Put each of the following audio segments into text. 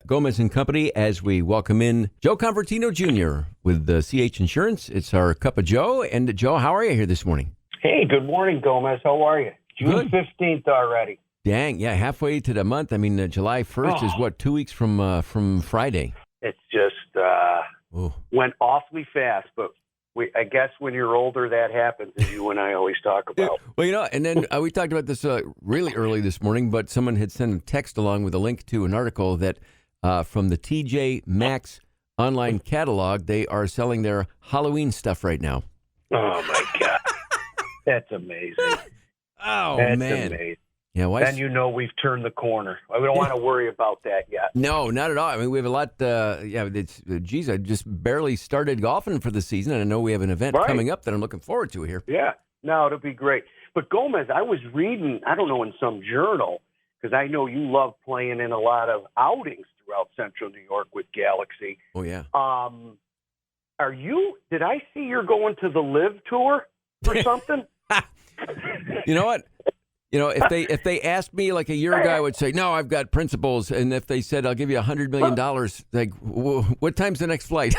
Gomez and Company as we welcome in Joe Convertino Jr. with the CH Insurance. It's our Cup of Joe. And Joe, how are you here this morning? Hey, good morning, Gomez. How are you? June 15th already. Dang, yeah, halfway to the month. I mean, July 1st is what, 2 weeks from Friday? It's just went awfully fast, but I guess when you're older, that happens, as you and I always talk about. Well, and then we talked about this really early this morning, but someone had sent a text along with a link to an article that from the TJ Maxx online catalog, they are selling their Halloween stuff right now. Oh, my God. That's amazing. That's man. Amazing. Yeah, then you know we've turned the corner. We don't want to worry about that yet. No, not at all. I mean, we have a lot. I just barely started golfing for the season, and I know we have an event coming up that I'm looking forward to here. Yeah, no, it'll be great. But Gomez, I was reading, I don't know, in some journal, because I know you love playing in a lot of outings throughout Central New York with Galaxy. Oh, yeah. Did I see you're going to the Live Tour or something? You know what? If they asked me like a year ago, I would say, no, I've got principles. And if they said, I'll give you $100 million, like, what time's the next flight?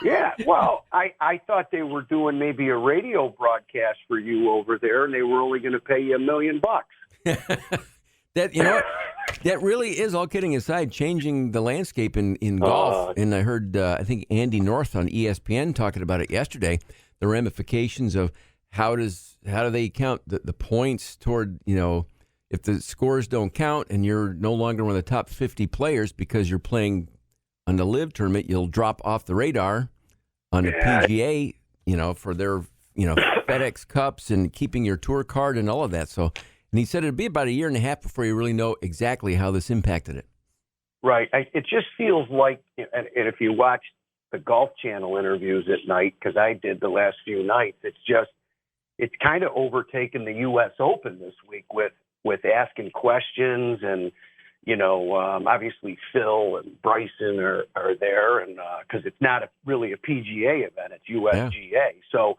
Yeah, well, I thought they were doing maybe a radio broadcast for you over there, and they were only going to pay you $1 million. That really is, all kidding aside, changing the landscape in golf. And I heard, I think Andy North on ESPN talking about it yesterday, the ramifications of how do they count the points toward, if the scores don't count and you're no longer one of the top 50 players because you're playing on the Live tournament, you'll drop off the radar on the PGA, for their, FedEx Cups and keeping your tour card and all of that. So, and he said it'd be about a year and a half before you really know exactly how this impacted it. Right. It just feels like, and if you watch the Golf Channel interviews at night, because I did the last few nights, it's kind of overtaken the U.S. Open this week with asking questions, and obviously Phil and Bryson are there, and because it's not really a PGA event, it's USGA, so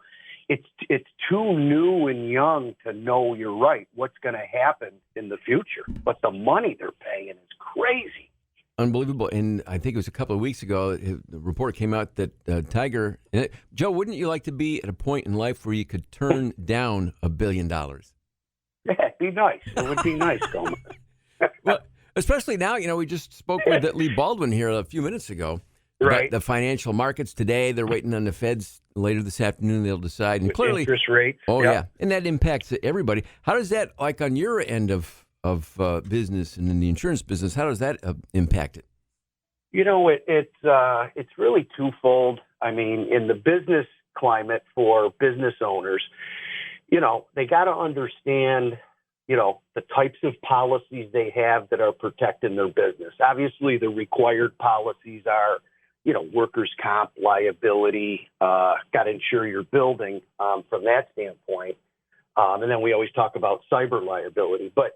it's too new and young to know. You're right, what's going to happen in the future, but the money they're paying is crazy. Unbelievable. And I think it was a couple of weeks ago, the report came out that Tiger, Joe, wouldn't you like to be at a point in life where you could turn down $1 billion? Yeah, it'd be nice. It would be nice, Gomer. Well, especially now, we just spoke with Lee Baldwin here a few minutes ago. Right. The financial markets today, they're waiting on the Feds later this afternoon. They'll decide. And with clearly, interest rates. Oh, yeah. And that impacts everybody. How does that, like on your end of business and in the insurance business, how does that impact it? It's really twofold. I mean, in the business climate for business owners, they got to understand, the types of policies they have that are protecting their business. Obviously, the required policies are, workers' comp, liability, got to insure your building from that standpoint. And then we always talk about cyber liability. But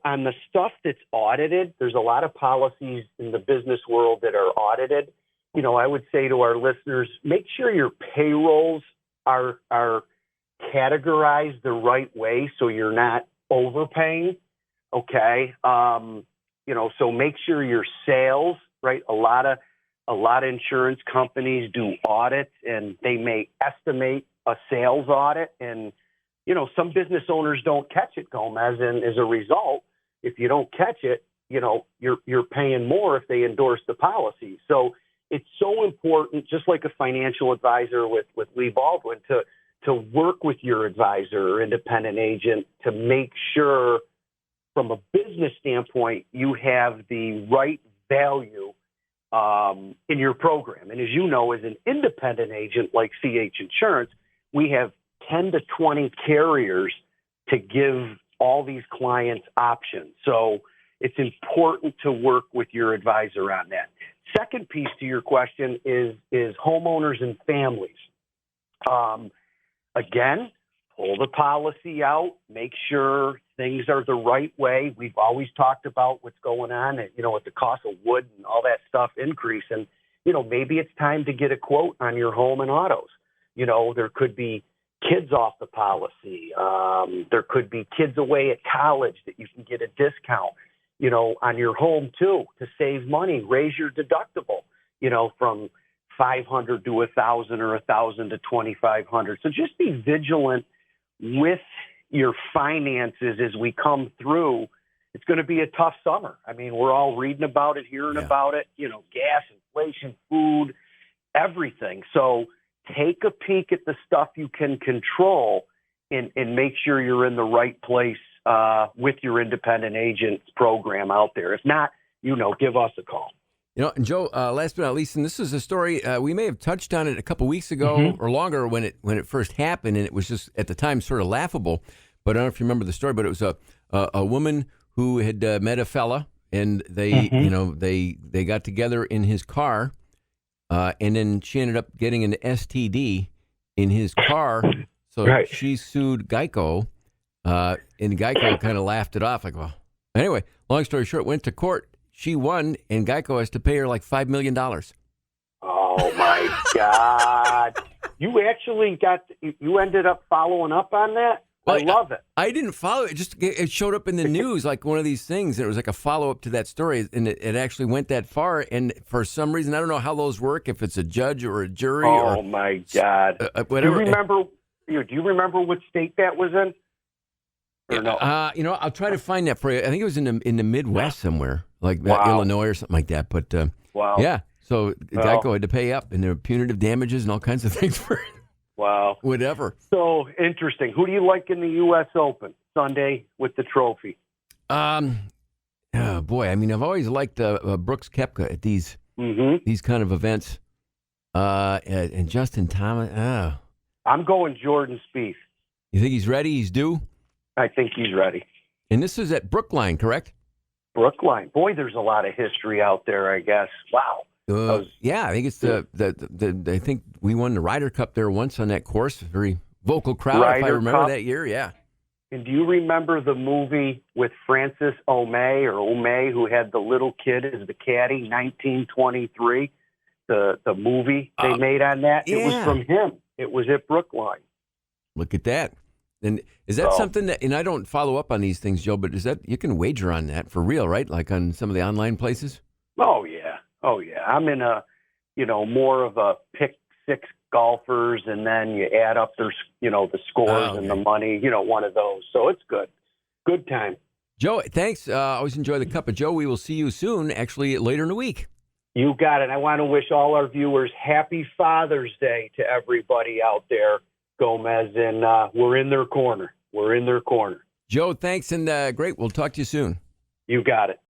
on the stuff that's audited, there's a lot of policies in the business world that are audited. I would say to our listeners, make sure your payrolls are categorized the right way so you're not overpaying. Okay. So make sure your sales, right? A lot of insurance companies do audits, and they may estimate a sales audit, and some business owners don't catch it, Gomez, and as a result, if you don't catch it, you're paying more if they endorse the policy. So it's so important, just like a financial advisor with Lee Baldwin, to work with your advisor or independent agent to make sure, from a business standpoint, you have the right value in your program. And as you know, as an independent agent like CH Insurance, we have 10 to 20 carriers to give all these clients options. So it's important to work with your advisor on that. Second piece to your question is homeowners and families. Again, pull the policy out, make sure things are the right way. We've always talked about what's going on, with the cost of wood and all that stuff increasing. Maybe it's time to get a quote on your home and autos. There could be kids off the policy. There could be kids away at college that you can get a discount. on your home too, to save money. Raise your deductible, from 500 to 1,000 or 1,000 to 2,500. So just be vigilant with your finances as we come through. It's going to be a tough summer. I mean, we're all reading about it, hearing about it, gas, inflation, food, everything. So take a peek at the stuff you can control and make sure you're in the right place with your independent agents program out there. If not, give us a call. And Joe, last but not least, and this is a story we may have touched on it a couple weeks ago or longer when it first happened, and it was just at the time sort of laughable. But I don't know if you remember the story. But it was a woman who had met a fella, and they they got together in his car, and then she ended up getting an STD in his car. So she sued Geico, and Geico kind of laughed it off, like, well, anyway. Long story short, went to court. She won, and Geico has to pay her like $5 million. Oh, my God. You actually you ended up following up on that? Well, I love it. I didn't follow it. It showed up in the news like one of these things, and it was like a follow-up to that story, and it actually went that far. And for some reason, I don't know how those work, if it's a judge or a jury. Oh, my God. Whatever. Do you remember what state that was in? Or no? I'll try to find that for you. I think it was in the Midwest somewhere, like Illinois or something like that. But yeah, so Geico had to pay up, and there were punitive damages and all kinds of things for it. Wow. Whatever. So interesting. Who do you like in the U.S. Open Sunday with the trophy? Oh boy, I mean, I've always liked Brooks Koepka at these kind of events, and Justin Thomas. I'm going Jordan Spieth. You think he's ready? He's due? I think he's ready. And this is at Brookline, correct? Brookline. Boy, there's a lot of history out there, I guess. Wow. Yeah, I think it's I think we won the Ryder Cup there once on that course. A very vocal crowd, if I remember that year. Yeah. And do you remember the movie with Francis Omey, who had the little kid as the caddy, 1923? The movie they made on that. Yeah. It was from him. It was at Brookline. Look at that. And is that something that, and I don't follow up on these things, Joe, but is that, you can wager on that for real, right? Like on some of the online places? Oh, yeah. I'm in more of a pick six golfers, and then you add up their, the scores and the money, one of those. So it's good. Good time. Joe, thanks. Always enjoy the Cup of Joe. We will see you soon, actually later in the week. You got it. I want to wish all our viewers happy Father's Day to everybody out there, Gomez, and we're in their corner. Joe, thanks, and great. We'll talk to you soon. You got it.